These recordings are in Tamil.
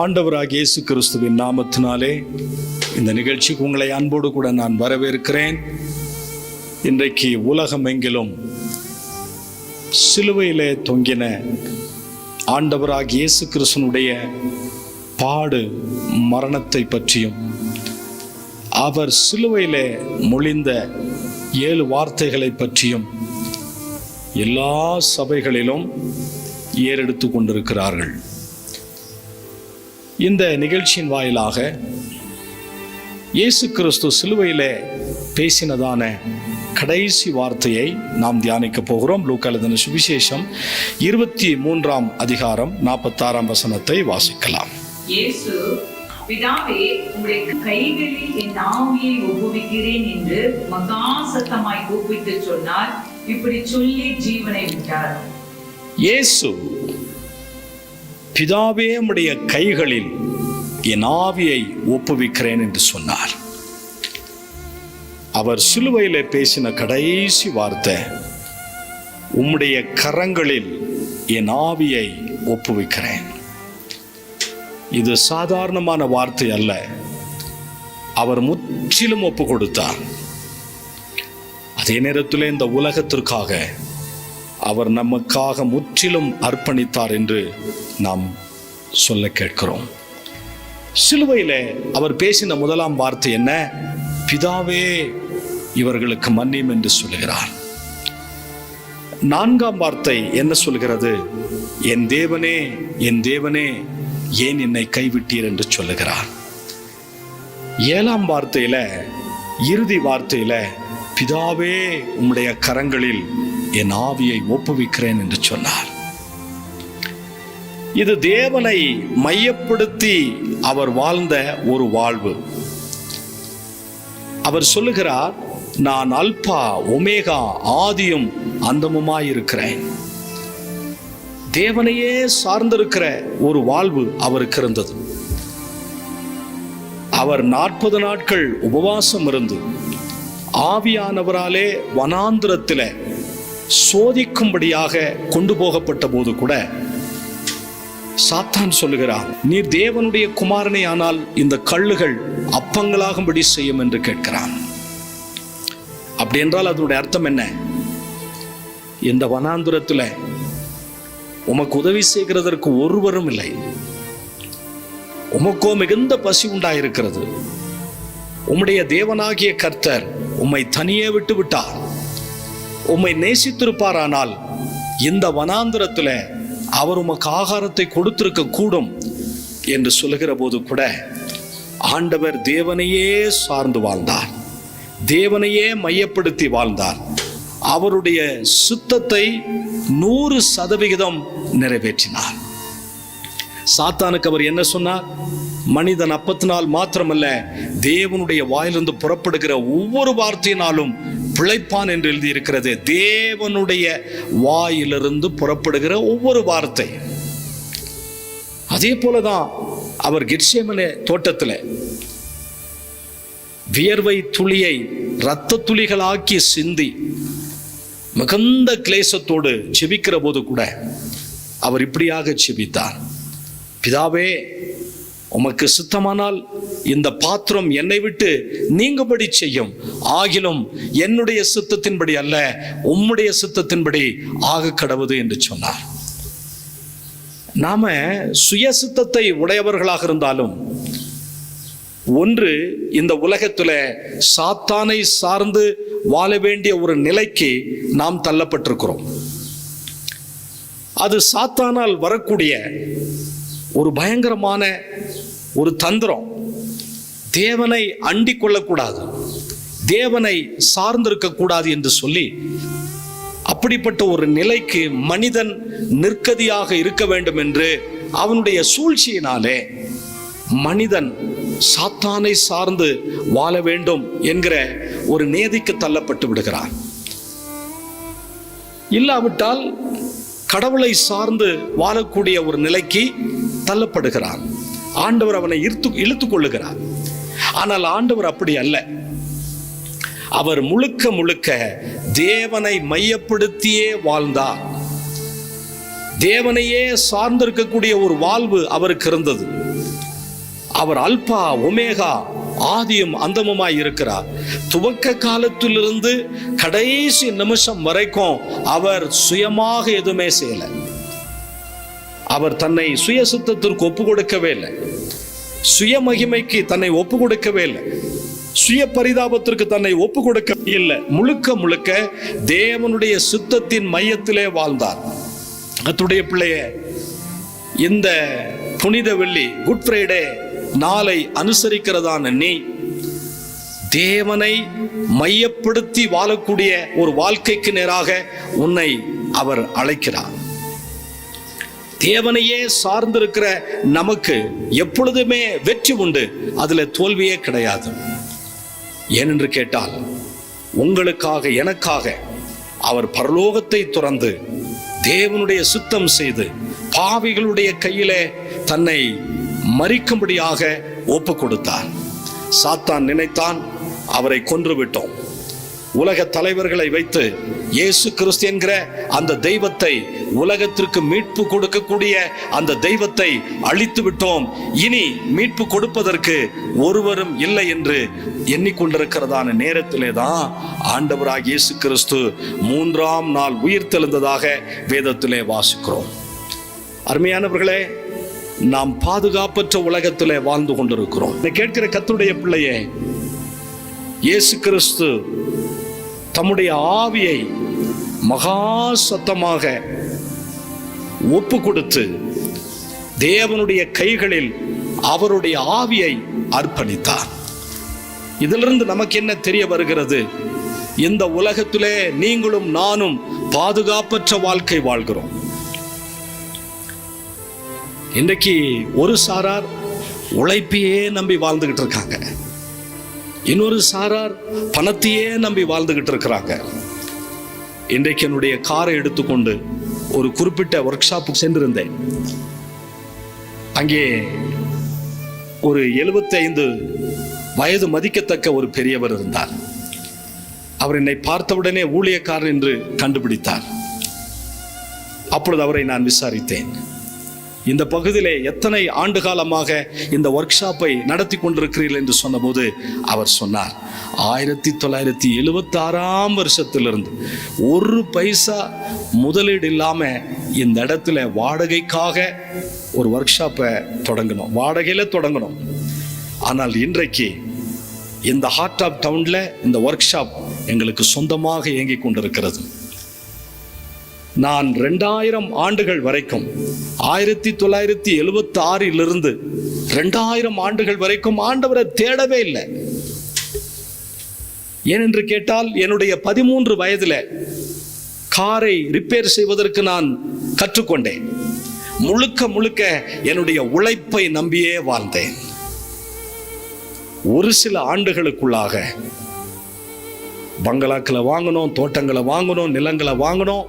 ஆண்டவராகிய இயேசு கிறிஸ்துவின் நாமத்தினாலே இந்த நிகழ்ச்சிக்கு உங்களை அன்போடு கூட நான் வரவேற்கிறேன். இன்றைக்கு உலகமெங்கிலும் சிலுவையிலே தொங்கின ஆண்டவராகிய இயேசு கிறிஸ்துனுடைய பாடு மரணத்தை பற்றியும் அவர் சிலுவையிலே மொழிந்த 7 வார்த்தைகளை பற்றியும் எல்லா சபைகளிலும் ஏறெடுத்து கொண்டிருக்கிறார்கள். இந்த நிகழ்ச்சியின் வாயிலாக இயேசு கிறிஸ்து சிலுவையிலே பேசினதான கடைசி வார்த்தையை நாம் தியானிக்க போகிறோம். லூக்கா எழுதின சுவிசேஷம் 23ஆம் அதிகாரம் 46ஆம் வசனத்தை வாசிக்கலாம். இயேசு, பிதாவே, உம்முடைய கைகளில் என் ஆவியை ஒப்புவிக்கிறேன் என்று மகா சத்தமாய் கூப்பிட்டு சொன்னார். இப்படி சொல்லி ஜீவனை விட்டார். இயேசு, பிதாவே, உம்முடைய கைகளில் என் ஆவியை ஒப்புவிக்கிறேன் என்று சொன்னார். அவர் சிலுவையிலே பேசின கடைசி வார்த்தை, உம்முடைய கரங்களில் என் ஆவியை ஒப்புவிக்கிறேன். இது சாதாரணமான வார்த்தை அல்ல. அவர் முற்றிலும் ஒப்பு கொடுத்தார். அதே நேரத்தில் இந்த உலகத்திற்காக அவர் நமக்காக முற்றிலும் அர்ப்பணித்தார் என்று நாம் சொல்ல கேட்கிறோம். சிலுவையிலே அவர் பேசின முதலாம் வார்த்தை என்ன? பிதாவே, இவர்களுக்கு மன்னியும் என்று சொல்லுகிறார். 4ஆம் வார்த்தை என்ன சொல்கிறது? என் தேவனே, என் தேவனே, ஏன் என்னை கைவிட்டீர் என்று சொல்லுகிறார். 7ஆம் வார்த்தையில, இறுதி வார்த்தையில, பிதாவே, உம்முடைய கரங்களில் என் ஆவியை ஒப்புவிக்கிறேன் என்று சொன்னார். இது தேவனை மையப்படுத்தி அவர் வாழ்ந்த ஒரு வாழ்வு. அவர் சொல்லுகிறார், நான் அல்பா ஒமேகா, ஆதியும் அந்தமுமாயிருக்கிறேன். தேவனையே சார்ந்திருக்கிற ஒரு வாழ்வு அவருக்கு இருந்தது. அவர் 40 நாட்கள் உபவாசம் இருந்து ஆவியானவராலே வனாந்திரத்தில் சோதிக்கும்படியாக கொண்டு போகப்பட்ட போது கூட சாத்தான் சொல்லுகிறார், நீர் தேவனுடைய குமாரனே ஆனால் இந்த கல்லுகள் அப்பங்களாகும்படி செய்யும் என்று கேட்கிறான். அப்படி என்றால் அதனுடைய அர்த்தம் என்ன? இந்த வனாந்திரத்தில் உமக்கு உதவி செய்கிறதற்கு ஒருவரும் இல்லை. உமக்கோ மிகுந்த பசி உண்டாயிருக்கிறது. உம்முடைய தேவனாகிய கர்த்தர் உம்மை தனியே விட்டு விட்டார். உம்மை நேசித்திருப்பாரானால் இந்த வனாந்திரத்தில் அவர் உமக்கு ஆகாரத்தை கொடுத்திருக்க கூடும் என்று சொல்லுகிற போது கூட ஆண்டவர் தேவனையே சார்ந்து வாழ்ந்தார். தேவனையே மையப்படுத்தி வாழ்ந்தார். அவருடைய சித்தத்தை 100% நிறைவேற்றினார். சாத்தானுக்கு அவர் என்ன சொன்னார்? மனிதன் அப்பத்தினால் மாத்திரமல்ல, தேவனுடைய வாயிலிருந்து புறப்படுகிற ஒவ்வொரு வார்த்தையினாலும் பிழைப்பான் என்று எழுதியிருக்கிறது. தேவனுடைய வாயிலிருந்து புறப்படுகிற ஒவ்வொரு வார்த்தை. அதே போலதான் அவர் கெத்சேமனே தோட்டத்தில் வியர்வை துளியை இரத்த துளிகளாக்கி சிந்தி மிகுந்த கிளேசத்தோடு ஜெபிக்கிற போது கூட அவர் இப்படியாக ஜெபித்தார், பிதாவே, உமக்கு சித்தமானால் இந்த பாத்திரம் என்னை விட்டு நீங்கும்படி செய்யும். ஆகிலும் என்னுடைய சித்தத்தின்படி அல்ல, உம்முடைய சித்தத்தின்படி ஆக கடவுது என்று சொன்னார். நாம சுய சித்தத்தை உடையவர்களாக இருந்தாலும் ஒன்று, இந்த உலகத்துல சாத்தானை சார்ந்து வாழ வேண்டிய ஒரு நிலைக்கு நாம் தள்ளப்பட்டிருக்கிறோம். அது சாத்தானால் வரக்கூடிய ஒரு பயங்கரமான ஒரு தந்திரம். தேவனை அண்டிக் கொள்ளக்கூடாது, தேவனை சார்ந்திருக்க கூடாது என்று சொல்லி அப்படிப்பட்ட ஒரு நிலைக்கு மனிதன் நிற்கதியாக இருக்க வேண்டும் என்று அவனுடைய சூழ்ச்சியினாலே மனிதன் சாத்தானை சார்ந்து வாழ வேண்டும் என்கிற ஒரு நேதிக்கு தள்ளப்பட்டு விடுகிறான். இல்லாவிட்டால் கடவுளை சார்ந்து வாழக்கூடிய ஒரு நிலைக்கு தள்ளப்படுகிறான். ஆண்டவர் அவனை இழுத்துக் கொள்ளுகிறார். ஆனால் ஆண்டவர் அப்படி அல்ல. அவர் முழுக்க முழுக்க தேவனை மையப்படுத்தியே வாழ்ந்தார். தேவனையே சார்ந்திருக்கக்கூடிய ஒரு வாழ்வு அவருக்கு இருந்தது. அவர் அல்பா ஒமேகா, ஆதியும் அந்தமுமாய் இருக்கிறார். துவக்க காலத்திலிருந்து கடைசி நிமிஷம் வரைக்கும் அவர் சுயமாக எதுவுமே செய்யல. அவர் தன்னை சுய சித்தத்திற்கு ஒப்பு கொடுக்கவே இல்லை. சுய மகிமைக்கு தன்னை ஒப்பு கொடுக்கவே இல்லை. சுய பரிதாபத்திற்கு தன்னை ஒப்பு கொடுக்க இல்லை. முழுக்க முழுக்க தேவனுடைய சித்தத்தின் மையத்திலே வாழ்ந்தார். கர்த்தருடைய பிள்ளையே, இந்த புனித வெள்ளி குட் ஃப்ரைடே நாளை அனுசரிக்கிறதான நீ தேவனை மையப்படுத்தி வாழக்கூடிய ஒரு வாழ்க்கைக்கு நேராக உன்னை அவர் அழைக்கிறார். தேவனையே சார்ந்திருக்கிற நமக்கு எப்பொழுதுமே வெற்றி உண்டு, அதுல தோல்வியே கிடையாது. ஏனென்று கேட்டால், உங்களுக்காக எனக்காக அவர் பரலோகத்தை துறந்து தேவனுடைய சுத்தம் செய்து பாவிகளுடைய கையிலே தன்னை மரிக்கும்படியாக ஒப்பு கொடுத்தார். சாத்தான் நினைத்தான் அவரை கொன்றுவிட்டோம், உலக தலைவர்களை வைத்து இயேசு கிறிஸ்து என்கிற அந்த தெய்வத்தை, உலகத்திற்கு மீட்பு கொடுக்கக்கூடிய அந்த தெய்வத்தை அழித்து விட்டோம், இனி மீட்பு கொடுப்பதற்கு ஒருவரும் இல்லை என்று எண்ணிக்கொண்டிருக்கிறதான நேரத்திலே தான் ஆண்டவராகிய இயேசு கிறிஸ்து 3ஆம் நாள் உயிர் தெழுந்ததாக வேதத்திலே வாசிக்கிறோம். அருமையானவர்களே, நாம் பாதுகாப்பற்ற உலகத்திலே வாழ்ந்து கொண்டிருக்கிறோம். கேட்கிற கர்த்தருடைய பிள்ளையே, இயேசு கிறிஸ்து தம்முடைய ஆவியை மகா சத்தமாக ஒப்பு கொடுத்து தேவனுடைய கைகளில் அவருடைய ஆவியை அர்ப்பணித்தார். இதிலிருந்து நமக்கு என்ன தெரிய வருகிறது? இந்த உலகத்திலே நீங்களும் நானும் பாதுகாப்பற்ற வாழ்க்கை வாழ்கிறோம். இன்றைக்கு ஒரு சாரார் உழைப்பையே நம்பி வாழ்ந்துகிட்டு இருக்காங்க, இன்னொரு சாரார் பணத்தையே நம்பி வாழ்ந்துகிட்டு இருக்கிறாங்க. இன்றைக்கு என்னுடைய காரை எடுத்துக்கொண்டு ஒரு குறிப்பிட்ட ஒர்க் ஷாப்புக்கு சென்றிருந்தேன். அங்கே ஒரு 75 வயது மதிக்கத்தக்க ஒரு பெரியவர் இருந்தார். அவர் என்னை பார்த்தவுடனே ஊழியக்காரர் என்று கண்டுபிடித்தார். அப்பொழுது அவரை நான் விசாரித்தேன். இந்த பகுதியிலே எத்தனை ஆண்டு காலமாக இந்த ஒர்க் ஷாப்பை நடத்தி கொண்டிருக்கிறீர்கள் என்று சொன்னபோது அவர் சொன்னார், 1976ஆம் வருஷத்திலிருந்து ஒரு பைசா முதலீடு இல்லாம இந்த இடத்துல வாடகைக்காக ஒரு ஒர்க் ஷாப்பை தொடங்கணும், வாடகையில தொடங்கணும். ஆனால் இன்றைக்கு இந்த ஹார்ட் ஆஃப் டவுன்ல இந்த ஒர்க் ஷாப் எங்களுக்கு சொந்தமாக இயங்கிக் கொண்டிருக்கிறது. நான் 2000 ஆண்டுகள் வரைக்கும் 1976 2000 ஆண்டுகள் வரைக்கும் ஆண்டவரை தேடவே இல்லை. ஏனென்று கேட்டால், என்னுடைய 13 வயதுல காரை ரிப்பேர் செய்வதற்கு நான் கற்றுக்கொண்டேன். முழுக்க முழுக்க என்னுடைய உழைப்பை நம்பியே வாழ்ந்தேன். ஒரு சில ஆண்டுகளுக்குள்ளாக பங்களாக்களை வாங்கணும், தோட்டங்களை வாங்கணும், நிலங்களை வாங்கணும்,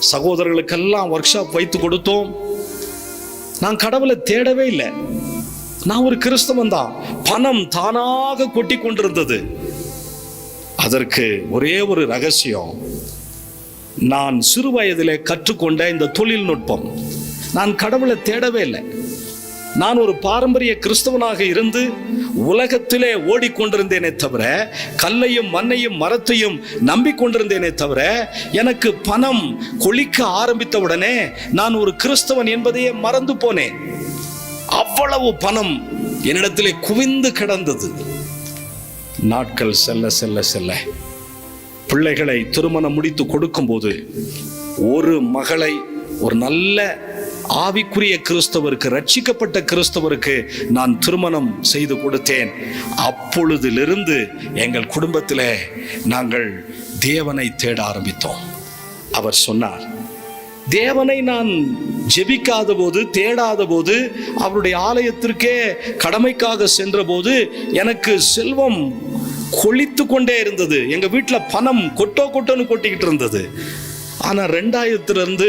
சகோதரர்களுக்கெல்லாம் ஒர்க் ஷாப் வைத்து கொடுத்தோம். நான் கடவுளை தேடவே இல்லை. நான் ஒரு கிறிஸ்தவன் தான். பணம் தானாக கொட்டி கொண்டிருந்தது. அதற்கு ஒரே ஒரு ரகசியம், நான் சிறு வயதிலே கற்றுக்கொண்ட இந்த தொழில்நுட்பம். நான் கடவுளை தேடவே இல்லை. நான் ஒரு பாரம்பரிய கிறிஸ்தவனாக இருந்து உலகத்திலே ஓடிக்கொண்டிருந்தேனே தவிர, கல்லையும் மண்ணையும் மரத்தையும் நம்பிக்கொண்டிருந்தேனே தவிர, எனக்கு பணம் கொளிக்க ஆரம்பித்தவுடனே நான் ஒரு கிறிஸ்தவன் என்பதையே மறந்து போனேன். அவ்வளவு பணம் என்னிடத்திலே குவிந்து கிடந்தது. நாட்கள் செல்ல செல்ல செல்ல பிள்ளைகளை திருமணம் முடித்து கொடுக்கும்போது ஒரு மகளை ஒரு நல்ல ஆவிக்குரிய கிறிஸ்தவருக்கு, ரட்சிக்கப்பட்ட கிறிஸ்தவருக்கு நான் திருமணம் செய்து கொடுத்தேன். அப்பொழுதிலிருந்து எங்கள் குடும்பத்தில் நாங்கள் தேவனை தேட ஆரம்பித்தோம். அவர் சொன்னார், தேவனை நான் ஜெபிக்காத போது, தேடாத போது, அவருடைய ஆலயத்திற்கே கடமைக்காக சென்ற போது எனக்கு செல்வம் கொளித்து கொண்டே இருந்தது. எங்க வீட்டில் பணம் கொட்டோன்னு கொட்டிக்கிட்டு இருந்தது. ஆனா 2000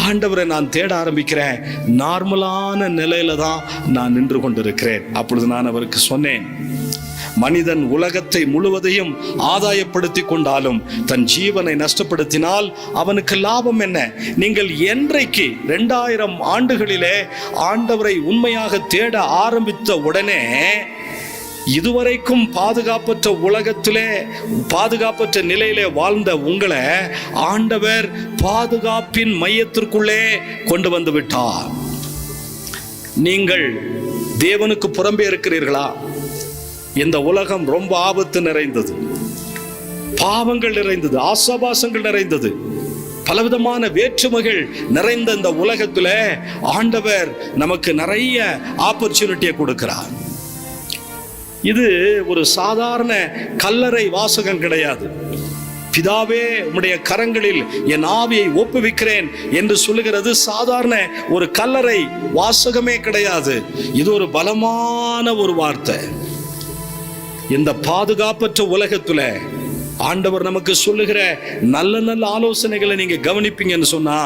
ஆண்டவரை நான் தேட ஆரம்பிக்கிறேன். நார்மலான நிலையில தான் நான் நின்று கொண்டிருக்கிறேன். அப்பொழுது நான் அவருக்கு சொன்னேன், மனிதன் உலகத்தை முழுவதையும் ஆதாயப்படுத்தி கொண்டாலும் தன் ஜீவனை நஷ்டப்படுத்தினால் அவனுக்கு லாபம் என்ன? நீங்கள் என்றைக்கு 2000 ஆண்டுகளிலே ஆண்டவரை உண்மையாக தேட ஆரம்பித்த உடனே இதுவரைக்கும் பாதுகாப்பற்ற உலகத்திலே பாதுகாப்பற்ற நிலையிலே வாழ்ந்த உங்களை ஆண்டவர் பாதுகாப்பின் மையத்திற்குள்ளே கொண்டு வந்து விட்டார். நீங்கள் தேவனுக்கு புறம்பே இருக்கிறீர்களா? இந்த உலகம் ரொம்ப ஆபத்து நிறைந்தது, பாவங்கள் நிறைந்தது, ஆசாபாசங்கள் நிறைந்தது, பலவிதமான வேற்றுமைகள் நிறைந்த இந்த உலகத்துல ஆண்டவர் நமக்கு நிறைய ஆப்பர்ச்சுனிட்டியை கொடுக்கிறார். இது ஒரு சாதாரண கல்லறை வாசகம் கிடையாது. பிதாவே உம்முடைய கரங்களில் என் ஆவியை ஒப்புவிக்கிறேன் என்று சொல்லுகிறது சாதாரண ஒரு கல்லறை வாசகமே கிடையாது. இது ஒரு பலமான ஒரு வார்த்தை. இந்த பாதுகாப்பற்ற உலகத்துல ஆண்டவர் நமக்கு சொல்லுகிற நல்ல நல்ல ஆலோசனைகளை நீங்க கவனிப்பீங்கன்னு சொன்னா,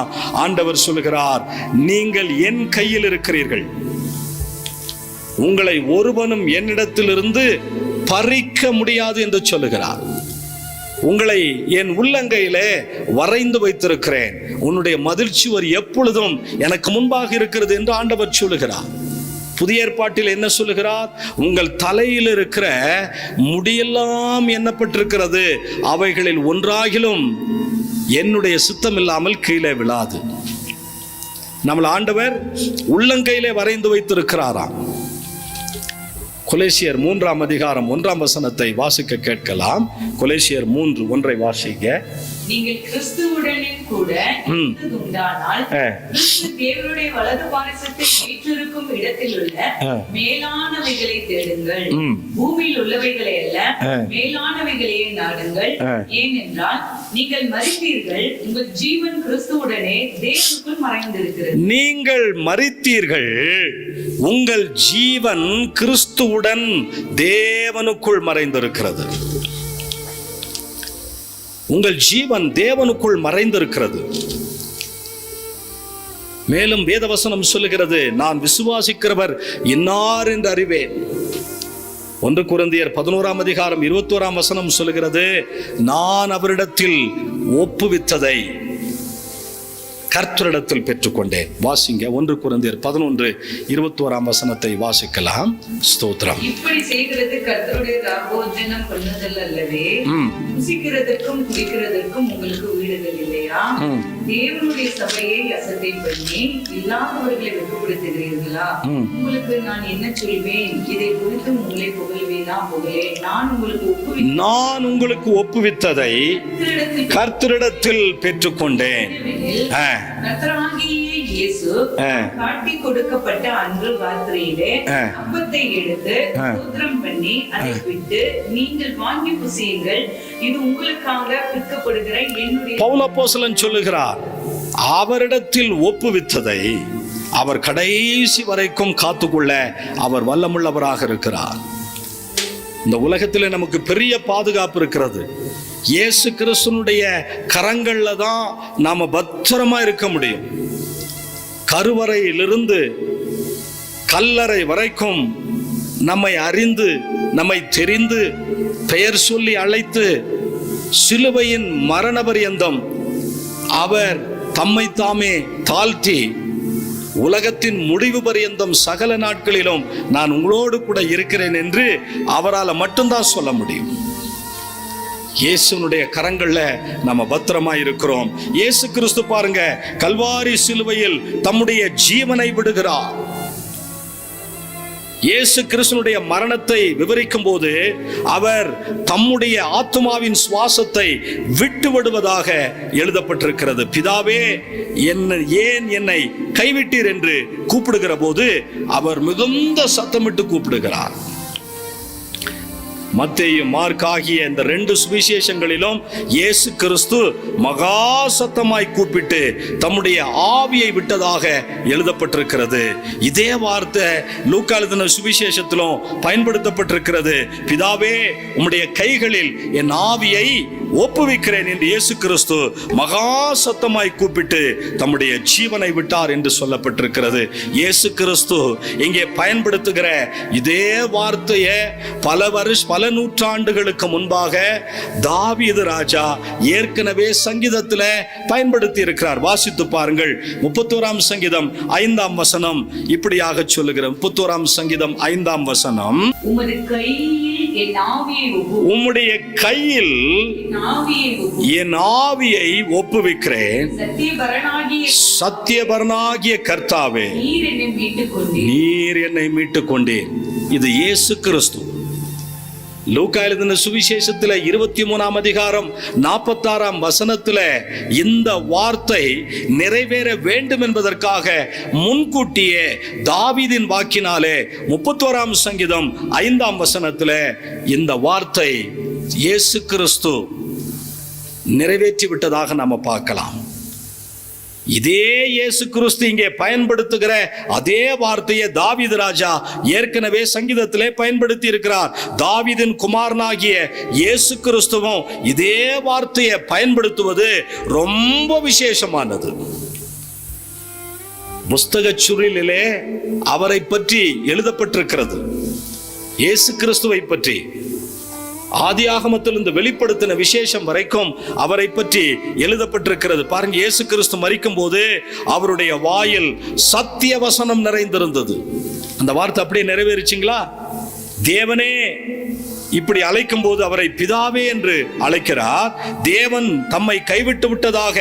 ஆண்டவர் சொல்லுகிறார், நீங்கள் என் கையில் இருக்கிறீர்கள், உங்களை ஒருவனும் என்னிடத்திலிருந்து பறிக்க முடியாது என்று சொல்லுகிறார். உங்களை என் உள்ளங்கையிலே வரைந்து வைத்திருக்கிறேன், உன்னுடைய மதிழ்ச்சிவர் எப்பொழுதும் எனக்கு முன்பாக இருக்கிறது என்று ஆண்டவர் சொல்லுகிறார். புதிய ஏற்பாட்டில் என்ன சொல்லுகிறார்? உங்கள் தலையில் இருக்கிற முடியெல்லாம் எண்ணப்பட்டிருக்கிறது, அவைகளில் ஒன்றாகிலும் என்னுடைய சித்தம் இல்லாமல் கீழே விழாது. நம்மள ஆண்டவர் உள்ளங்கையிலே வரைந்து வைத்திருக்கிறாராம். கொலேசியர் 3ஆம் அதிகாரம் 1ஆம் வசனத்தை வாசிக்க கேட்கலாம். கொலேசியர் 3:1 வாசிக்க. நீங்கள் கிறிஸ்துவுடனே கூட உண்டானால் கிறிஸ்து தேவனுடைய வலது பாரிசத்தில் வீற்றிருக்கும் இடத்தில் உள்ள மேலானவைகளை தேடுங்கள், பூமியில் உள்ளவைகளை அல்ல மேலானவைகளையே நாடுங்கள். ஏனென்றால் நீங்கள் மரித்தீர்கள், உங்கள் ஜீவன் கிறிஸ்துவுடனே தேவனுக்குள் மறைந்திருக்கிறது. நீங்கள் மரித்தீர்கள், உங்கள் ஜீவன் கிறிஸ்துவுடன் தேவனுக்குள் மறைந்திருக்கிறது. உங்கள் ஜீவன் தேவனுக்குள் மறைந்திருக்கிறது. மேலும் வேதவசனம் சொல்லுகிறது, நான் விசுவாசிக்கிறவர் இன்னார் என்று அறிவேன். 1 கொரிந்தியர் 11ஆம் அதிகாரம் 21ஆம் வசனம் சொல்லுகிறது, நான் அவரிடத்தில் ஒப்புவித்ததை கர்த்தரிடத்தில் பெற்றுக்கொண்டேன். வாசிங்க 1 கொரிந்தியர் 11:21ஆம் வசனத்தை வாசிக்கலாம். ஸ்தோத்திரம். இப்படி செய்கிறது கர்த்தருடைய ராபோஜனம் பண்ணுதல் அல்லவே? புசிக்கிறதற்கும் குடிக்கிறதற்கும் உங்களுக்கு வீடுகள் இல்லையா? தேவனுடைய சபையை அசட்டை பண்ணி இல்லாதவர்களை வெட்கப்படுத்துகிறீர்களா? உங்களுக்கு நான் என்ன சொல்வேன்? இதை குறித்து உங்களை புகழ்வேனா? புகழேன். நான் உங்களுக்கு ஒப்புவித்ததை கர்த்தரிடத்தில் பெற்றுக்கொண்டேன். கர்த்தராகிய இயேசு காட்டி கொடுக்கப்பட்ட அன்று ராத்திரியிலே அப்பத்தை எடுத்து ஸ்தோத்திரம் பண்ணி அதை விட்டு, நீங்கள் வாங்கி புசியுங்கள், இது உங்களுக்காக விற்கப்படுகிற என்னுடைய. பவுல் அப்போஸ்தலன் சொல்லுகிறார், அவரிடத்தில் ஒப்புவித்ததை அவர் கடைசி வரைக்கும் காத்துக்கொள்ள அவர் வல்லமுள்ளவராக இருக்கிறார். இந்த உலகத்திலே நமக்கு பெரிய பாதுகாப்பு இருக்கிறது. இயேசு கிறிஸ்துனுடைய கரங்கள்ல தான் நாம பத்திரமா இருக்க முடியும். கருவறையிலிருந்து கல்லறை வரைக்கும் நம்மை அறிந்து, நம்மை தெரிந்து, பெயர் சொல்லி அழைத்து, சிலுவையின் மரண பரியந்தம் அவர் தம்மை தாமே தாழ்த்தி, உலகத்தின் முடிவு பரியந்தம் சகல நாட்களிலும் நான் உங்களோடு கூட இருக்கிறேன் என்று அவரால் மட்டும்தான் சொல்ல முடியும். இயேசுனுடைய கரங்கள்ல நம்ம பத்திரமா இருக்கிறோம். இயேசு கிறிஸ்து பாருங்க, கல்வாரி சிலுவையில் தம்முடைய ஜீவனை விடுகிறார். இயேசு கிறிஸ்துனுடைய மரணத்தை விவரிக்கும் போது அவர் தம்முடைய ஆத்மாவின் சுவாசத்தை விட்டு விடுவதாக எழுதப்பட்டிருக்கிறது. பிதாவே, ஏன் என்னை கைவிட்டீர் என்று கூப்பிடுகிற போது அவர் மிகுந்த சத்தமிட்டு கூப்பிடுகிறார். மத்தேயு, மார்க் ஆகிய இந்த 2 சுவிசேஷங்களிலும் இயேசு கிறிஸ்து மகா சத்தமாய் கூப்பிட்டு தம்முடைய ஆவியை விட்டதாக எழுதப்பட்டிருக்கிறது. இதே வார்த்தை லூக்கா எழுதின சுவிசேஷத்திலும் பயன்படுத்தப்பட்டிருக்கிறது. பிதாவே, உம்முடைய கைகளில் என் ஆவியை ஒப்புவிக்கிறேன் என்று இயேசு கிறிஸ்து மகா சத்தமாய் கூப்பிட்டு தம்முடைய ஜீவனை விட்டார் என்று சொல்லப்பட்டிருக்கிறது. இயேசு கிறிஸ்து இங்கே பயன்படுத்துகிற இதே வார்த்தையை பல நூற்றாண்டுகளுக்கு முன்பாக தாவீது ராஜா ஏற்கனவே சங்கீதத்தில் பயன்படுத்தி இருக்கிறார். வாசித்து பாருங்கள். 31ஆம் சங்கீதம் 5ஆம் வசனம் இப்படியாக சொல்லுகிற 31ஆம் சங்கீதம் 5ஆம் வசனம், உம்முடைய கையில் என் ஆவியை ஒப்புவிக்கிறேன், சத்தியபரனாகிய கர்த்தாவே நீர் என்னை மீட்டுக் கொண்டீர். இது இயேசு கிறிஸ்து. லூக்கா எழுதின சுவிசேஷத்தில் 23ஆம் அதிகாரம் 46ஆம் வசனத்தில் இந்த வார்த்தை நிறைவேற வேண்டும் என்பதற்காக முன்கூட்டியே தாவீதின் வாக்கினாலே 31ஆம் சங்கீதம் 5ஆம் வசனத்தில் இந்த வார்த்தை இயேசு கிறிஸ்து நிறைவேற்றி விட்டதாக நாம பார்க்கலாம். இதே இயேசு கிறிஸ்து இங்கே பயன்படுத்துகிற அதே வார்த்தையை தாவீது ராஜா ஏற்கனவே சங்கீதத்திலே பயன்படுத்தி இருக்கிறார். தாவீதின் குமாரனாகிய இயேசு கிறிஸ்துவும் இதே வார்த்தையை பயன்படுத்துவது ரொம்ப விசேஷமானது. புஸ்தக சுருளிலே அவரை பற்றி எழுதப்பட்டிருக்கிறது. இயேசு கிறிஸ்துவை பற்றி ஆதியாகமத்தில் இந்த வெளிப்படுத்தின விசேஷம் வரைக்கும் அவரை பற்றி எழுதப்பட்டிருக்கிறது. பாருங்க, இயேசு கிறிஸ்து மரிக்கும் போது அவருடைய வாயில் சத்திய வசனம் நிறைந்திருந்தது. அந்த வார்த்தை அப்படியே நிறைவேறிச்சிங்களா? தேவனே இப்படி அழைக்கும் போது அவரை பிதாவே என்று அழைக்கிறார். தேவன் தம்மை கைவிட்டு விட்டதாக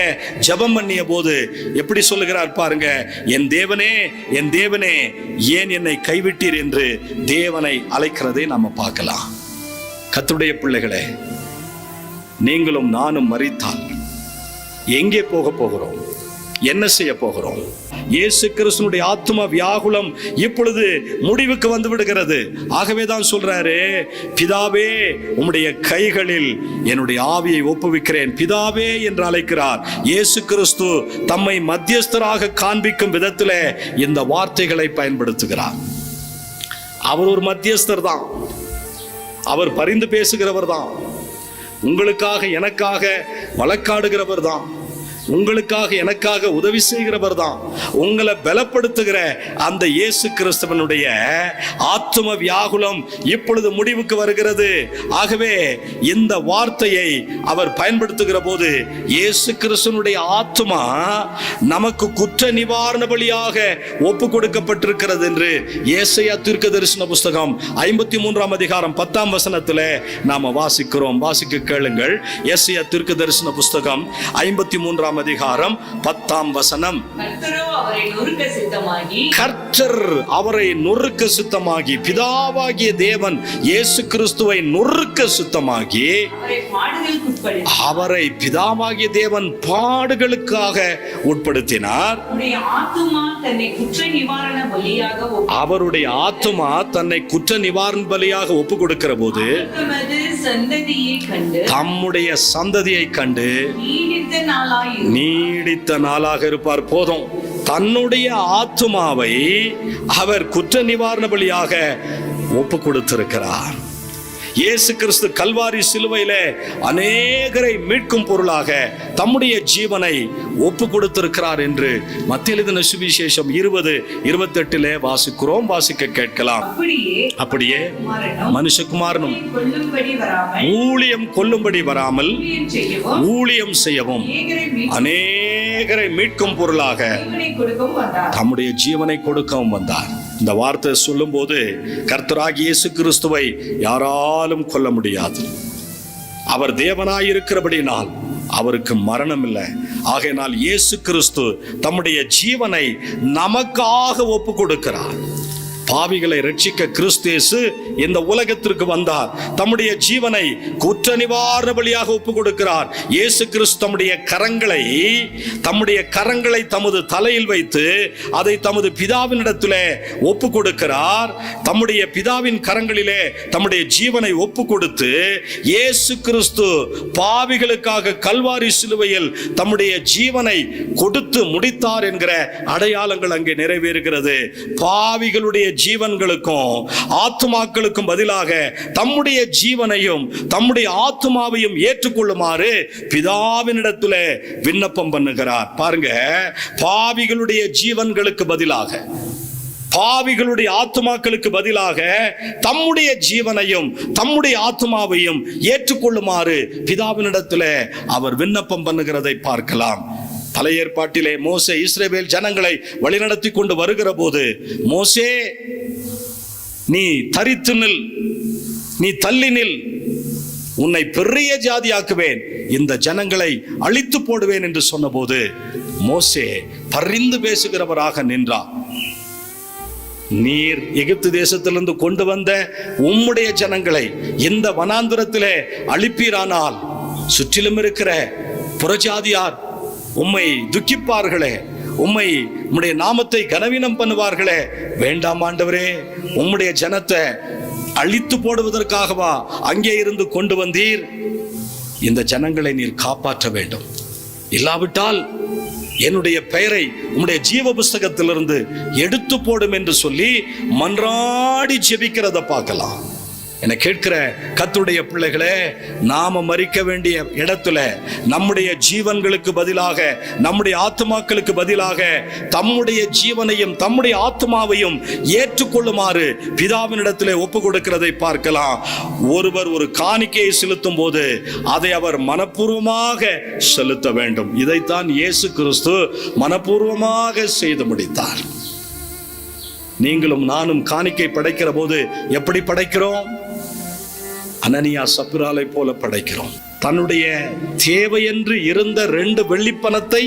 ஜெபம் பண்ணிய போது எப்படி சொல்லுகிறார் பாருங்க, என் தேவனே என் தேவனே ஏன் என்னை கைவிட்டீர் என்று தேவனை அழைக்கிறதை நாம பார்க்கலாம். கர்த்தருடைய பிள்ளைகளே, நீங்களும் நானும் மரித்தால் எங்கே போக போகிறோம்? என்ன செய்ய போகிறோம்? இயேசு கிறிஸ்துனுடைய ஆத்தும வியாகுலம் இப்பொழுது முடிவுக்கு வந்து விடுகிறது. ஆகவே தான் சொல்றாரு, பிதாவே உம்முடைய கைகளில் என்னுடைய ஆவியை ஒப்புவிக்கிறேன். பிதாவே என்று அழைக்கிறார். இயேசு கிறிஸ்து தம்மை மத்தியஸ்தராக காண்பிக்கும் விதத்தில் இந்த வார்த்தைகளை பயன்படுத்துகிறார். அவர் ஒரு மத்தியஸ்தர் தான். அவர் பரிந்து பேசுகிறவர் தான். உங்களுக்காக எனக்காக வழக்காடுகிறவர் தான். உங்களுக்காக எனக்காக உதவி செய்கிறவர் தான். உங்களை பலப்படுத்துகிற அந்த இயேசு கிறிஸ்துவனுடைய ஆத்தும வியாகுலம் இப்பொழுது முடிவுக்கு வருகிறது. ஆகவே இந்த வார்த்தையை அவர் பயன்படுத்துகிற போது இயேசு கிறிஸ்துவனுடைய ஆத்துமா நமக்கு குற்ற நிவாரண பலியாக ஒப்பு கொடுக்கப்பட்டிருக்கிறது என்று ஏசாயா தீர்க்கதரிசன புஸ்தகம் 53ஆம் அதிகாரம் 10ஆம் வசனத்தில் நாம வாசிக்கிறோம். வாசிக்க கேளுங்கள். ஏசாயா தீர்க்கதரிசன புஸ்தகம் 53ஆம் அதிகாரம் 10ஆம் வசனம், கர்த்தர் அவரை நொறுக்க சித்தமாகி, பிதாவாகிய தேவன் இயேசு கிறிஸ்துவை நொறுக்க சித்தமாகி, அவரை பிதாவாகிய தேவன் பாடுகளுக்காக உட்படுத்தினார். அவருடைய ஆத்துமா தன்னை குற்ற நிவாரண பலியாக ஒப்பு கொடுக்கிற போது தம்முடைய சந்ததியை கண்டு நீடித்த நாளாக இருப்பார். போதும், தன்னுடைய ஆத்துமாவை அவர் குற்ற நிவாரண பலியாக ஒப்பு கொடுத்திருக்கிறார். இயேசு கிறிஸ்து கல்வாரி சிலுவையிலே அநேகரை மீட்கும் பொருளாக தம்முடைய ஜீவனை ஒப்பு கொடுத்திருக்கிறார் என்று மத்திய எழுதின சுவிசேஷம் 20:28 வாசிக்கிறோம். வாசிக்க கேட்கலாம். அப்படியே மனுஷகுமாரனும் ஊழியம் கொள்ளும்படி வராமல் ஊழியம் செய்யவும் அநேகரை மீட்கும் பொருளாக தம்முடைய ஜீவனை கொடுக்கவும் வந்தார். இந்த வார்த்தை சொல்லும் போது கர்த்தராகிய இயேசு கிறிஸ்துவை யாராலும் கொல்ல முடியாது. அவர் தேவனாயிருக்கிறபடினால் அவருக்கு மரணம் இல்லை. ஆகையினால் இயேசு கிறிஸ்து தம்முடைய ஜீவனை நமக்காக ஒப்பு கொடுக்கிறார். பாவிகளை ரட்சிக்க கிறிஸ்து இயேசு இந்த உலகத்திற்கு வந்தார். தம்முடைய ஜீவனை குற்ற நிவாரண பலியாக ஒப்பு கொடுக்கிறார். இயேசு கிறிஸ்து தம்முடைய கரங்களை தமது தலையில் வைத்து அதை தமது பிதாவினிடத்திலே ஒப்பு கொடுக்கிறார். தம்முடைய பிதாவின் கரங்களிலே தம்முடைய ஜீவனை ஒப்பு கொடுத்து இயேசு கிறிஸ்து பாவிகளுக்காக கல்வாரி சிலுவையில் தம்முடைய ஜீவனை கொடுத்து முடித்தார் என்கிற அடையாளங்கள் அங்கே நிறைவேறுகிறது. பாவிகளுடைய ஜீவன்களுக்கும் ஆத்துமாக்களுக்கும் பதிலாக தம்முடைய ஜீவனையும் தம்முடைய ஆத்துமாவையும் ஏற்றுக்கொள்ளுமாறு பிதாவினிடத்துல விண்ணப்பம் பண்ணுகிறார். பாருங்க, பாவிகளுடைய ஜீவன்களுக்கு பதிலாக, பாவிகளுடைய ஆத்துமாக்களுக்கு பதிலாக தம்முடைய ஜீவனையும் தம்முடைய ஆத்துமாவையும் ஏற்றுக்கொள்ளுமாறு பிதாவினிடத்தில் அவர் விண்ணப்பம் பண்ணுகிறதை பார்க்கலாம். பழைய ஏற்பாட்டிலே மோசே இஸ்ரவேல் ஜனங்களை வழிநடத்தி கொண்டு வருகிற போது, மோசே நீ தரித்து நில், நீ தள்ளி நில், உன்னை பெரிய ஜாதியாக்குவேன், இந்த ஜனங்களை அழித்து போடுவேன் என்று சொன்னபோது மோசே பரிந்து பேசுகிறவராக நின்றார். நீர் எகிப்து தேசத்திலிருந்து கொண்டு வந்த உம்முடைய ஜனங்களை இந்த வனாந்திரத்திலே அழிப்பீரானால் சுற்றிலும் இருக்கிற புறஜாதியார் உம்மை துக்கிப்பார்களே, உம்முடைய நாமத்தை கனவீனம் பண்ணுவார்களே. வேண்டாம் ஆண்டவரே, உம்முடைய ஜனத்தை அழித்து போடுவதற்காகவா அங்கே இருந்து கொண்டு வந்தீர்? இந்த ஜனங்களை நீர் காப்பாற்ற வேண்டும், இல்லாவிட்டால் என்னுடைய பெயரை உம்முடைய ஜீவ புஸ்தகத்திலிருந்து எடுத்து போடும் என்று சொல்லி மன்றாடி ஜெபிக்கிறத பார்க்கலாம். என கேட்கிற கர்த்தருடைய பிள்ளைகளே, நாம மரிக்க வேண்டிய இடத்துல நம்முடைய ஜீவன்களுக்கு பதிலாக, நம்முடைய ஆத்மாக்களுக்கு பதிலாக தம்முடைய ஜீவனையும் தம்முடைய ஆத்மாவையும் ஏற்றுக்கொள்ளுமாறு பிதாவினிடத்திலே ஒப்பு கொடுக்கிறதை பார்க்கலாம். ஒருவர் ஒரு காணிக்கையை செலுத்தும் போது அதை அவர் மனப்பூர்வமாக செலுத்த வேண்டும். இதைத்தான் இயேசு கிறிஸ்து மனப்பூர்வமாக செய்து முடித்தார். நீங்களும் நானும் காணிக்கை படைக்கிற போது எப்படி படைக்கிறோம்? அனனியா சப்பிராலை போல படைக்கிறோம். தன்னுடைய தேவையென்று இருந்த 2 வெள்ளிப்பணத்தை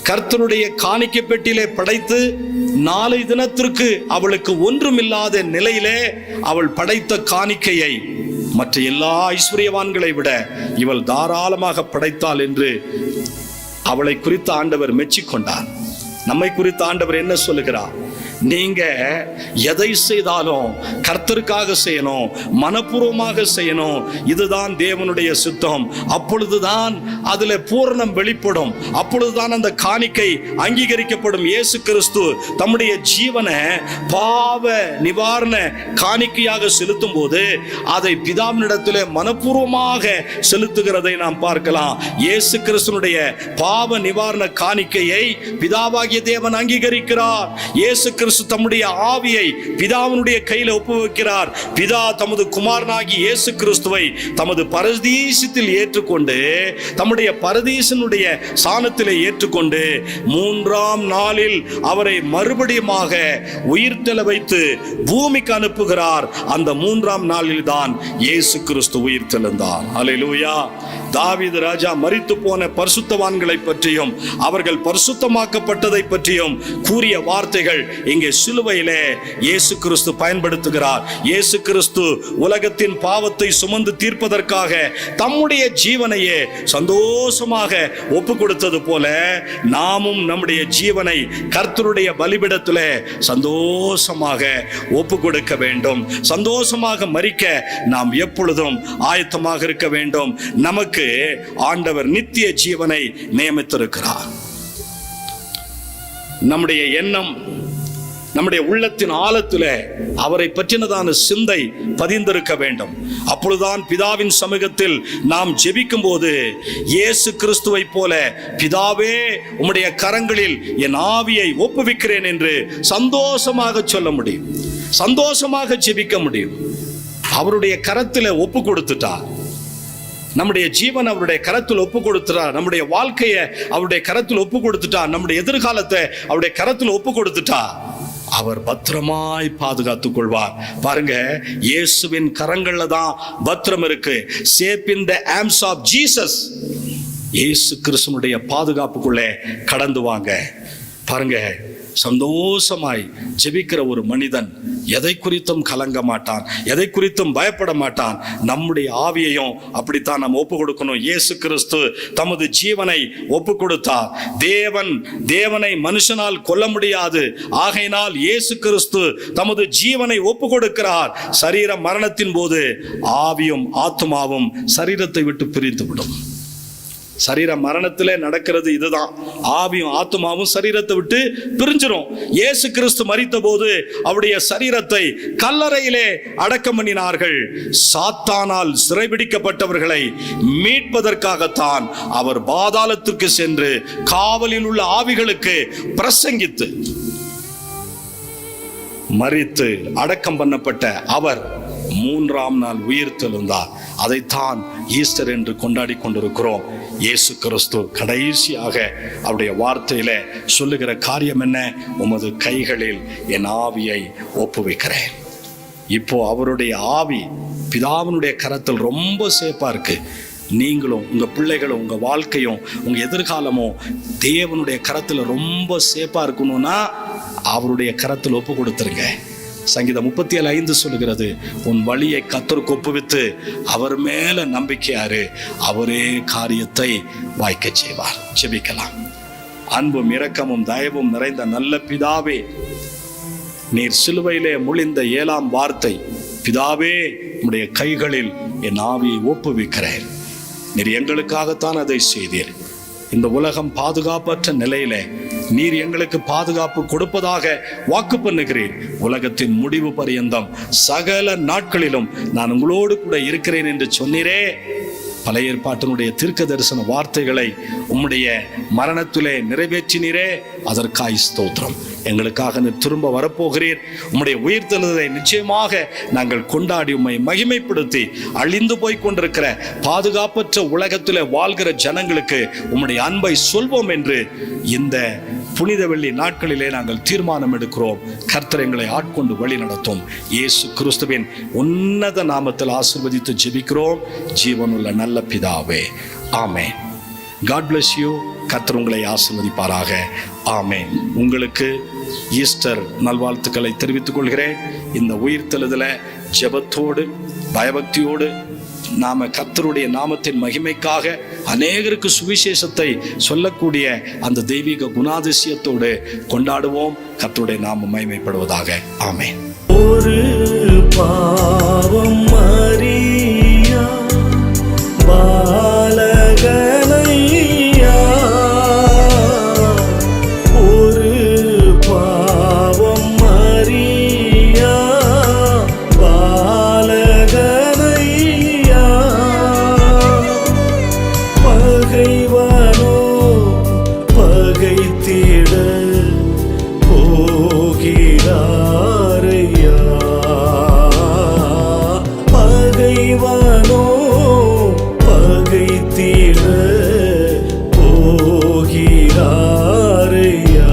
கர்த்தருடைய காணிக்கை பெட்டியிலே படைத்து 4 தினத்திற்கு அவளுக்கு ஒன்றுமில்லாத நிலையிலே அவள் படைத்த காணிக்கையை மற்ற எல்லா ஐஸ்வர்யவான்களை விட இவள் தாராளமாக படைத்தாள் என்று அவளை குறித்து ஆண்டவர் மெச்சிக்கொண்டார். நம்மை குறித்து ஆண்டவர் என்ன சொல்லுகிறார்? நீங்க எதை செய்தாலும் கர்த்தருக்காக செய்யணும், மனப்பூர்வமாக செய்யணும். இதுதான் தேவனுடைய சித்தம். அப்பொழுதுதான் அதுல பூரணம் வெளிப்படும், அப்பொழுதுதான் அந்த காணிக்கை அங்கீகரிக்கப்படும். இயேசு கிறிஸ்து தம்முடைய ஜீவனை பாவ நிவாரண காணிக்கையாக செலுத்தும் போது அதை பிதாவினிடத்திலே மனப்பூர்வமாக செலுத்துகிறதை நாம் பார்க்கலாம். இயேசு கிறிஸ்துனுடைய பாவ நிவாரண காணிக்கையை பிதாவாகிய தேவன் அங்கீகரிக்கிறார். இயேசு கிறிஸ்து தம்முடைய ஆவியை பிதாவினுடைய கையில் ஒப்புவிக்கிறார். பிதா தமது குமாரனாகி இயேசு கிறிஸ்துவை தமது பரதீசத்தில் ஏற்றுக்கொண்டு, தம்முடைய பரதீசனுடைய சாணத்திலே ஏற்றுக்கொண்டு 3ஆம் நாளில் அவரை மறுபடியுமாக உயிர்த்தெழ வைத்து பூமிக்கு அனுப்புகிறார். அந்த 3ஆம் நாளில் தான் இயேசு கிறிஸ்து உயிர்த்தெழுந்தார். அல்லேலூயா. தாவீது ராஜா மரித்து போன பரிசுத்தவான்களை பற்றியும் அவர்கள் பரிசுத்தமாக்கப்பட்டதை பற்றியும் கூறிய வார்த்தைகள் இங்கே சிலுவையிலே இயேசு கிறிஸ்து பயன்படுத்துகிறார். இயேசு கிறிஸ்து உலகத்தின் பாவத்தை சுமந்து தீர்ப்பதற்காக தம்முடைய ஜீவனையே சந்தோஷமாக ஒப்பு கொடுத்தது போல நாமும் நம்முடைய ஜீவனை கர்த்தருடைய பலிபீடத்திலே சந்தோஷமாக ஒப்பு கொடுக்க வேண்டும். சந்தோஷமாக மரிக்க நாம் எப்பொழுதும் ஆயத்தமாக இருக்க வேண்டும். நமக்கு ஆண்டவர் நித்திய ஜீவனை நியமித்திருக்கிறார். நம்முடைய எண்ணம், நம்முடைய உள்ளத்தின் ஆழத்தில் அவரை பற்றினதான சிந்தை பதிந்திருக்க வேண்டும். அப்பொழுதுதான் பிதாவின் சமூகத்தில் நாம் ஜெபிக்கும் போது இயேசு கிறிஸ்துவை போல, பிதாவே உம்முடைய கரங்களில் என் ஆவியை ஒப்புவிக்கிறேன் என்று சந்தோஷமாக சொல்ல முடியும், சந்தோஷமாக ஜெபிக்க முடியும். அவருடைய கரத்தில் ஒப்பு கொடுத்துட்டார். நம்முடைய ஜீவன் அவருடைய கரத்தில் ஒப்பு கொடுத்துட்டார். நம்முடைய வாழ்க்கையை அவருடைய கரத்தில் ஒப்பு கொடுத்துட்டார். நம்முடைய எதிர்காலத்தை அவருடைய கரத்தில் ஒப்பு கொடுத்துட்டார். அவர் பத்திரமாய் பாதுகாத்துக் கொள்வார். பாருங்க, இயேசுவின் கரங்கள்ல தான் பத்திரம் இருக்கு. Safe in the arms of Jesus. இயேசு கிறிஸ்துவினுடைய பாதுகாப்புக்குள்ளே கடந்து வாங்க. பாருங்க, சந்தோஷமாய் ஜெபிக்கிற ஒரு மனிதன் எதை குறித்தும் கலங்க மாட்டான், எதை குறித்தும் பயப்பட மாட்டான். நம்முடைய ஆவியையும் அப்படித்தான் நாம் ஒப்பு கொடுக்கணும். இயேசு கிறிஸ்து தமது ஜீவனை ஒப்பு கொடுத்தார். தேவனை மனுஷனால் கொல்ல முடியாது. ஆகையினால் இயேசு கிறிஸ்து தமது ஜீவனை ஒப்பு கொடுக்கிறார். சரீர மரணத்தின் போது ஆவியும் ஆத்மாவும் சரீரத்தை விட்டு பிரிந்துவிடும். சரீர மரணத்திலே நடக்கிறது இதுதான். ஆவியும் ஆத்துமாவும் சரீரத்தை விட்டு பிரிஞ்சிரும். இயேசு கிறிஸ்து மரித்த போது அவருடைய சரீரத்தை கல்லறையிலே அடக்கம் பண்ணினார்கள். சாத்தானால் சிறைபிடிக்கப்பட்டவர்களை மீட்பதற்காகத்தான் அவர் பாதாளத்திற்கு சென்று காவலில் உள்ள ஆவிகளுக்கு பிரசங்கித்து மரித்து அடக்கம் பண்ணப்பட்ட அவர் 3ஆம் நாள் உயிர் தெழுந்தார். அதைத்தான் ஈஸ்டர் என்று கொண்டாடி கொண்டிருக்கிறோம். இயேசு கிறிஸ்து கடைசியாக அவருடைய வார்த்தையில சொல்லுகிற காரியம் என்ன? உமது கைகளில் என் ஆவியை ஒப்புவிக்கிறேன். இப்போ அவருடைய ஆவி பிதாவினுடைய கரத்தில் ரொம்ப சேஃபா இருக்கு. நீங்களும் உங்க பிள்ளைகளும் உங்க வாழ்க்கையும் உங்க எதிர்காலமும் தேவனுடைய கரத்தில் ரொம்ப சேஃபா இருக்கணும்னா அவருடைய கரத்தில் ஒப்பு கொடுத்துருங்க. சங்கீதம் 37:5 சொல்லுகிறது, உன் வழியை கர்த்தருக்கு ஒப்புவித்து அவர் மேல நம்பிக்கையாரு, அவரே காரியத்தை வாய்க்க செய்வார். ஜெபிக்கலாம். அன்பும் இரக்கமும் தயவும் நிறைந்த நல்ல பிதாவே, நீர் சிலுவையிலே முழிந்த 7ஆம் வார்த்தை, பிதாவே உம்முடைய கைகளில் என் ஆவியை ஒப்புவிக்கிறேன். நீர் எங்களுக்காகத்தான் அதை செய்தீர். இந்த உலகம் பாதுகாப்பற்ற நிலையில நீர் எங்களுக்கு பாதுகாப்பு கொடுப்பதாக வாக்கு பண்ணுகிறீர். உலகத்தின் முடிவு பரியந்தம் சகல நாட்களிலும் நான் உங்களோடு கூட இருக்கிறேன் என்று சொன்னீரே. பழைய ஏற்பாட்டினுடைய தீர்க்க தரிசன வார்த்தைகளை உம்முடைய மரணத்திலே நிறைவேற்றினீரே, அதற்காய் ஸ்தோத்திரம். எங்களுக்காக நீர் திரும்ப வரப்போகிறீர். உம்முடைய உயிர்த்தெழுதலை நிச்சயமாக நாங்கள் கொண்டாடி உம்மை மகிமைப்படுத்தி அழிந்து போய் கொண்டிருக்கிற பாதுகாப்பற்ற உலகத்திலே வாழ்கிற ஜனங்களுக்கு உம்முடைய அன்பை சொல்வோம் என்று இந்த புனித வெள்ளி நாட்களிலே நாங்கள் தீர்மானம் எடுக்கிறோம். கர்த்தர் எங்களை ஆட்கொண்டு வழி நடத்தும். இயேசு கிறிஸ்துவின் உன்னத நாமத்தில் ஆசீர்வதித்து ஜெபிக்கிறோம் ஜீவனுள்ள நல்ல பிதாவே, ஆமென். God bless you. கர்த்தர் உங்களை ஆசீர்வதிப்பாராக. ஆமென். உங்களுக்கு ஈஸ்டர் நல்வாழ்த்துக்களை தெரிவித்துக் கொள்கிறேன். இந்த உயிர்த்தெழுதலை ஜெபத்தோடு பயபக்தியோடு நாம கர்த்தருடைய நாமத்தின் மகிமைக்காக அநேகருக்கு சுவிசேஷத்தை சொல்லக்கூடிய அந்த தெய்வீக குணாதிசயத்தோடு கொண்டாடுவோம். கர்த்தருடைய நாமம் மகிமைப்படுவதாக. ஆமென். ஒரு பாவம் மரியா பாலகனையா, ஒரு பாவம் மரியா பாலகனையா, பகைவனோ பகைத்திட போகிறாரையா, பகைவனோ பகைத்திட போகிறாரையா,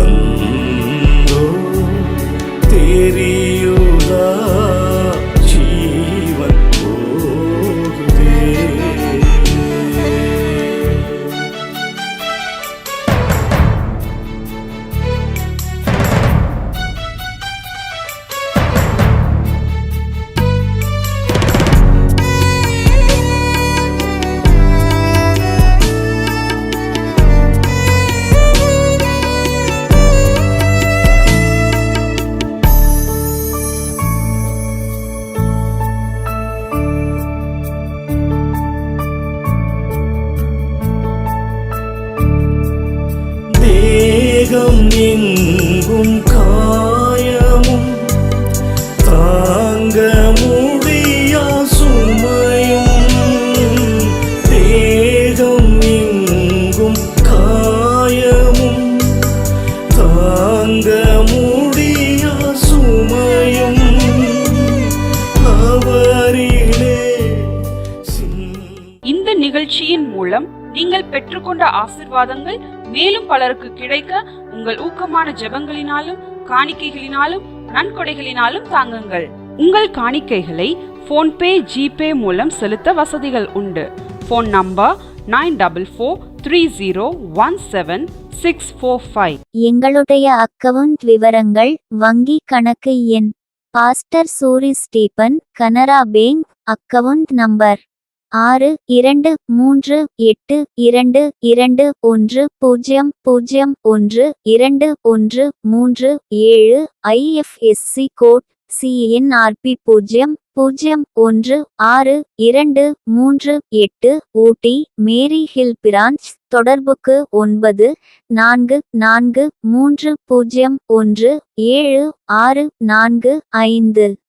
அந்தோ தெரியுதா ஜீவன் போகுதே. தேகம் எங்கும் காயமும் தாங்க முடியா சுமையும், தேகம் எங்கும் காயமும் தாங்க முடியா சுமையும், அவரிலே இந்த நிகழ்ச்சியின் மூலம் நீங்கள் பெற்றுக்கொண்ட ஆசீர்வாதங்கள் மேலும் பலருக்கு கிடைக்க உங்கள் ஊக்கமான ஜெபங்களினாலும் காணிக்கைகளினாலும் நன்கொடைகளினாலும் தாங்குங்கள். உங்கள் காணிக்கைகளை போன்பே ஜிபே மூலம் செலுத்த வசதிகள் உண்டு. Phone number 9443017645. எங்களுடைய அக்கவுண்ட் விவரங்கள்: வங்கி கணக்கு எண் pastor Suri Stephen, Canara bank, account number 62282110012137, IFSC code CNRP 0016238 Ooty Mary Hill branch. தொடர்புக்கு 9443017645.